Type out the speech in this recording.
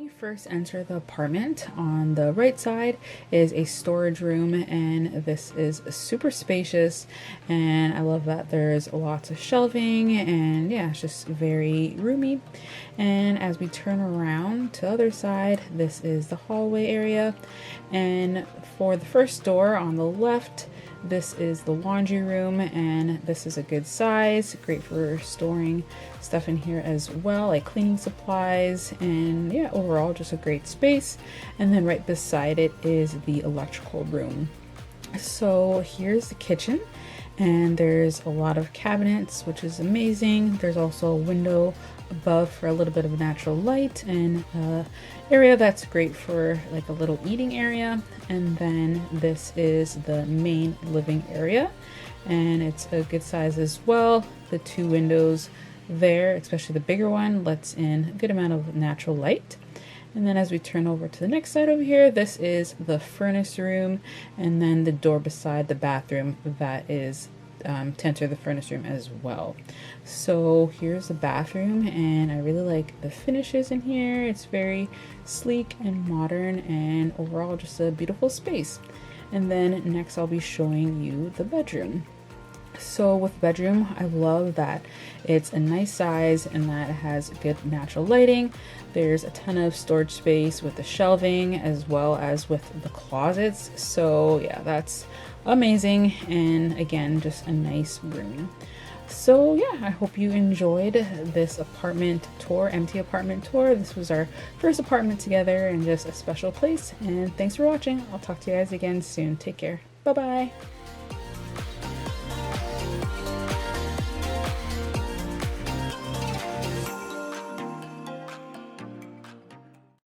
You first enter the apartment, on the right side is a storage room, and this is super spacious, and I love that there's lots of shelving, and yeah, it's just very roomy. And as we turn around to the other side, this is the hallway area, and for the first door on the left, this is the laundry room, and this is a good size, great for storing stuff in here as well, like cleaning supplies, and yeah, overall just a great space. And then right beside it is the electrical room. So here's the kitchen, and there's a lot of cabinets, which is amazing. There's also a window above for a little bit of natural light, and area that's great for like a little eating area. And then this is the main living area, and it's a good size as well. The two windows there, especially the bigger one, lets in a good amount of natural light. And then as we turn over to the next side over here, this is the furnace room, and then the door beside the bathroom that is to enter the furnace room as well. So here's the bathroom, and I really like the finishes in here. It's very sleek and modern, and overall just a beautiful space. And then next I'll be showing you the bedroom. So with bedroom, I love that it's a nice size and that it has good natural lighting. There's a ton of storage space with the shelving as well as with the closets. So yeah, that's amazing. And again, just a nice room. So yeah, I hope you enjoyed this apartment tour, empty apartment tour. This was our first apartment together and just a special place. And thanks for watching. I'll talk to you guys again soon. Take care. Bye-bye.